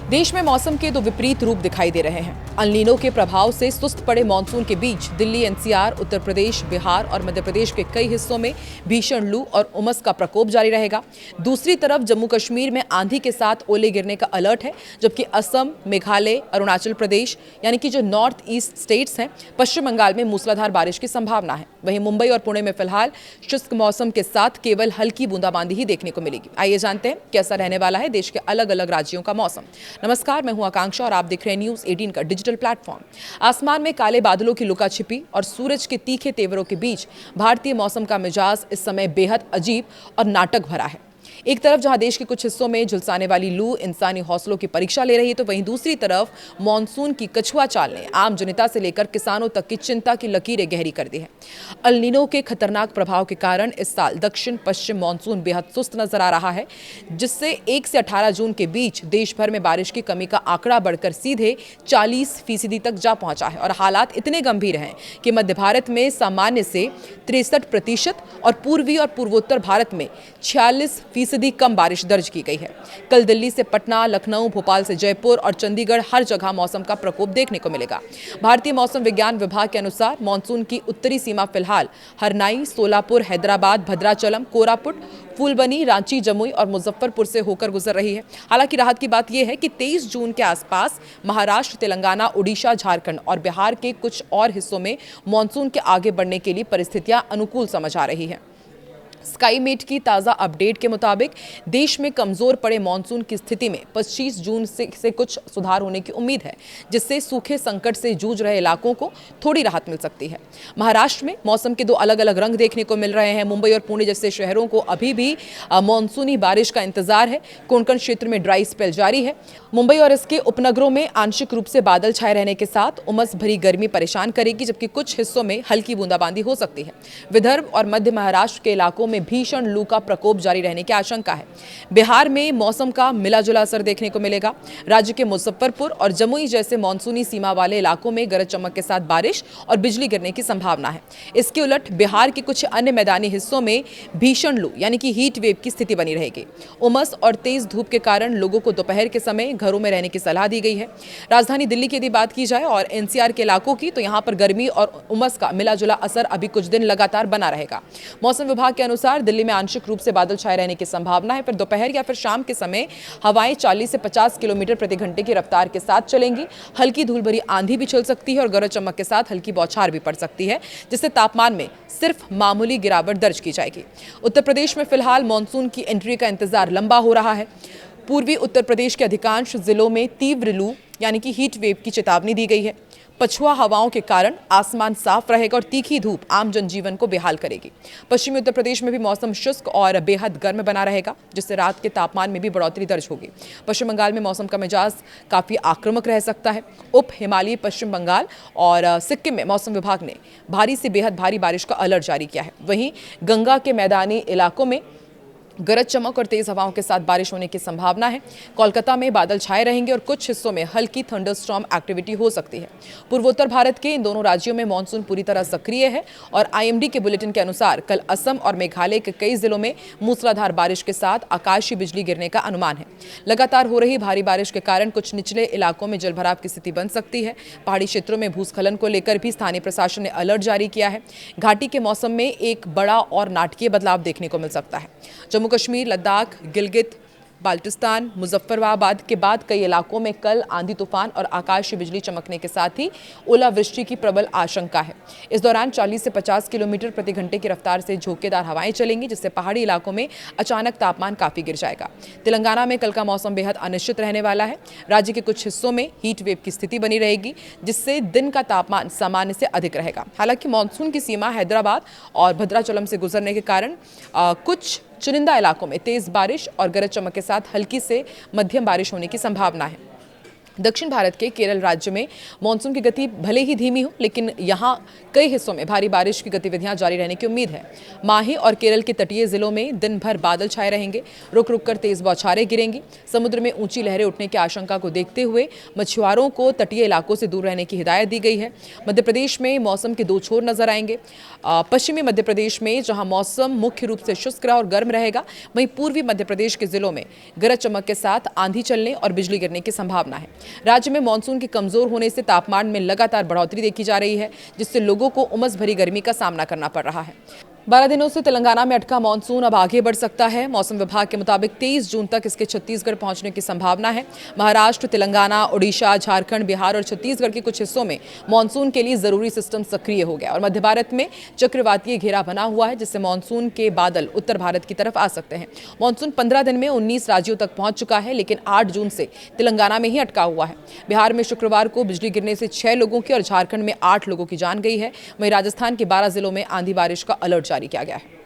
देश में मौसम के दो विपरीत रूप दिखाई दे रहे हैं। अल नीनो के प्रभाव से सुस्त पड़े मानसून के बीच दिल्ली, एनसीआर, उत्तर प्रदेश, बिहार और मध्य प्रदेश के कई हिस्सों में भीषण लू और उमस का प्रकोप जारी रहेगा। दूसरी तरफ जम्मू कश्मीर में आंधी के साथ ओले गिरने का अलर्ट है, जबकि असम, मेघालय, अरुणाचल प्रदेश यानी कि जो नॉर्थ ईस्ट स्टेट्स हैं, पश्चिम बंगाल में मूसलाधार बारिश की संभावना है। वहीं मुंबई और पुणे में फिलहाल शुष्क मौसम के साथ केवल हल्की बूंदाबांदी ही देखने को मिलेगी। आइए जानते हैं कैसा रहने वाला है देश के अलग अलग राज्यों का मौसम। नमस्कार, मैं हूं आकांक्षा और आप देख रहे हैं न्यूज 18 का डिजिटल प्लेटफॉर्म। आसमान में काले बादलों की लुका छिपी और सूरज के तीखे तेवरों के बीच भारतीय मौसम का मिजाज इस समय बेहद अजीब और नाटक भरा है। एक तरफ जहां देश के कुछ हिस्सों में झुलसाने वाली लू इंसानी हौसलों की परीक्षा ले रही है, तो वहीं दूसरी तरफ मानसून की कछुआ चाल ने आम जनता से लेकर किसानों तक की चिंता की लकीरें गहरी कर दी है। अल नीनो के खतरनाक प्रभाव के कारण इस साल दक्षिण पश्चिम मानसून बेहद सुस्त नजर आ रहा है, जिससे 1 से 18 जून के बीच देश भर में बारिश की कमी का आंकड़ा बढ़कर सीधे 40% तक जा पहुंचा है और हालात इतने गंभीर हैं कि मध्य भारत में सामान्य से 63% और पूर्वी और पूर्वोत्तर भारत में 46% कम बारिश दर्ज की गई है। कल दिल्ली से पटना, लखनऊ, भोपाल से जयपुर और चंडीगढ़ हर जगह मौसम का प्रकोप देखने को मिलेगा। भारतीय मौसम विज्ञान विभाग के अनुसार मानसून की उत्तरी सीमा फिलहाल हरनाई, सोलापुर, हैदराबाद, भद्राचलम, कोरापुट, फूलबनी, रांची, जमुई और मुजफ्फरपुर से होकर गुजर रही है। हालांकि राहत की बात यह है कि 23 जून के आसपास महाराष्ट्र, तेलंगाना, उड़ीसा, झारखंड और बिहार के कुछ और हिस्सों में मानसून के आगे बढ़ने के लिए परिस्थितियां अनुकूल समझ आ रही है। स्काईमेट की ताज़ा अपडेट के मुताबिक देश में कमजोर पड़े मानसून की स्थिति में 25 जून से कुछ सुधार होने की उम्मीद है, जिससे सूखे संकट से जूझ रहे इलाकों को थोड़ी राहत मिल सकती है। महाराष्ट्र में मौसम के दो अलग अलग रंग देखने को मिल रहे हैं। मुंबई और पुणे जैसे शहरों को अभी भी मानसूनी बारिश का इंतजार है। कोंकण क्षेत्र में ड्राई स्पेल जारी है। मुंबई और इसके उपनगरों में आंशिक रूप से बादल छाए रहने के साथ उमस भरी गर्मी परेशान करेगी, जबकि कुछ हिस्सों में हल्की बूंदाबांदी हो सकती है। विदर्भ और मध्य महाराष्ट्र के इलाकों में भीषण लू का प्रकोप जारी रहने की आशंका है। बिहार में मौसम का मिला जुला असर देखने को मिलेगा। राज्य के मुजफ्फरपुर और जमुई जैसे मानसूनी सीमा वाले इलाकों में गरज चमक के साथ बारिश और बिजली गिरने की संभावना है। इसके उलट बिहार के कुछ अन्य मैदानी हिस्सों में भीषण लू यानी कि हीट वेव की स्थिति बनी रहेगी। उमस और तेज धूप के कारण लोगों को दोपहर के समय घरों में रहने की सलाह दी गई है। राजधानी दिल्ली की यदि बात की जाए और एनसीआर के इलाकों की, तो यहां पर गर्मी और उमस का मिला जुला असर अभी कुछ दिन लगातार बना रहेगा। मौसम विभाग के अनुसार दिल्ली में आंशिक रूप से बादल छाए रहने की संभावना है, पर दोपहर या फिर शाम के समय हवाएं 40 से 50 किलोमीटर प्रति घंटे की रफ्तार के साथ चलेंगी। हल्की धूल भरी आंधी भी चल सकती है और गरज चमक के साथ हल्की बौछार भी पड़ सकती है, जिससे तापमान में सिर्फ मामूली गिरावट दर्ज की जाएगी। उत्तर प्रदेश में फिलहाल मानसून की एंट्री का इंतजार लंबा हो रहा है। पूर्वी उत्तर प्रदेश के अधिकांश जिलों में तीव्र लू यानी कि हीट वेव की चेतावनी दी गई है। पछुआ हवाओं के कारण आसमान साफ रहेगा और तीखी धूप आम जनजीवन को बेहाल करेगी। पश्चिमी उत्तर प्रदेश में भी मौसम शुष्क और बेहद गर्म बना रहेगा, जिससे रात के तापमान में भी बढ़ोतरी दर्ज होगी। पश्चिम बंगाल में मौसम का मिजाज काफी आक्रामक रह सकता है। उप हिमालयी पश्चिम बंगाल और सिक्किम में मौसम विभाग ने भारी से बेहद भारी बारिश का अलर्ट जारी किया है। वहीं गंगा के मैदानी इलाकों में गरज चमक और तेज हवाओं के साथ बारिश होने की संभावना है। कोलकाता में बादल छाए रहेंगे और कुछ हिस्सों में हल्की थंडरस्टॉर्म एक्टिविटी हो सकती है। पूर्वोत्तर भारत के इन दोनों राज्यों में मानसून पूरी तरह सक्रिय है और आईएमडी के बुलेटिन के अनुसार कल असम और मेघालय के कई जिलों में मूसलाधार बारिश के साथ आकाशीय बिजली गिरने का अनुमान है। लगातार हो रही भारी बारिश के कारण कुछ निचले इलाकों में जलभराव की स्थिति बन सकती है। पहाड़ी क्षेत्रों में भूस्खलन को लेकर भी स्थानीय प्रशासन ने अलर्ट जारी किया है। घाटी के मौसम में एक बड़ा और नाटकीय बदलाव देखने को मिल सकता है। जम्मू कश्मीर, लद्दाख, गिलगित, बाल्टिस्तान, मुजफ्फराबाद के बाद कई इलाकों में कल आंधी तूफान और आकाशीय बिजली चमकने के साथ ही ओलावृष्टि की प्रबल आशंका है। इस दौरान 40 से 50 किलोमीटर प्रति घंटे की रफ्तार से झोंकेदार हवाएं चलेंगी, जिससे पहाड़ी इलाकों में अचानक तापमान काफी गिर जाएगा। तेलंगाना में कल का मौसम बेहद अनिश्चित रहने वाला है। राज्य के कुछ हिस्सों में हीट वेव की स्थिति बनी रहेगी, जिससे दिन का तापमान सामान्य से अधिक रहेगा। हालांकि मानसून की सीमा हैदराबाद और भद्राचलम से गुजरने के कारण कुछ चुनिंदा इलाकों में तेज बारिश और गरज चमक के साथ हल्की से मध्यम बारिश होने की संभावना है। दक्षिण भारत के केरल राज्य में मानसून की गति भले ही धीमी हो, लेकिन यहां कई हिस्सों में भारी बारिश की गतिविधियां जारी रहने की उम्मीद है। माही और केरल के तटीय जिलों में दिन भर बादल छाए रहेंगे, रुक रुक कर तेज बौछारें गिरेंगी। समुद्र में ऊंची लहरें उठने की आशंका को देखते हुए मछुआरों को तटीय इलाकों से दूर रहने की हिदायत दी गई है। मध्य प्रदेश में मौसम के दो छोर नजर आएंगे। पश्चिमी मध्य प्रदेश में जहां मौसम मुख्य रूप से शुष्क और गर्म रहेगा, वहीं पूर्वी मध्य प्रदेश के जिलों में गरज चमक के साथ आंधी चलने और बिजली गिरने की संभावना है। राज्य में मानसून के कमजोर होने से तापमान में लगातार बढ़ोतरी देखी जा रही है, जिससे लोगों को उमस भरी गर्मी का सामना करना पड़ रहा है। 12 दिनों से तेलंगाना में अटका मानसून अब आगे बढ़ सकता है। मौसम विभाग के मुताबिक 23 जून तक इसके छत्तीसगढ़ पहुंचने की संभावना है। महाराष्ट्र, तेलंगाना, ओडिशा, झारखंड, बिहार और छत्तीसगढ़ के कुछ हिस्सों में मानसून के लिए जरूरी सिस्टम सक्रिय हो गया और मध्य भारत में चक्रवातीय घेरा बना हुआ है, जिससे मानसून के बादल उत्तर भारत की तरफ आ सकते हैं। मानसून 15 दिन में 19 राज्यों तक पहुंच चुका है, लेकिन 8 जून से तेलंगाना में ही अटका हुआ है। बिहार में शुक्रवार को बिजली गिरने से 6 लोगों की और झारखंड में 8 लोगों की जान गई है। वहीं राजस्थान के 12 जिलों में आंधी बारिश का अलर्ट जारी किया गया है।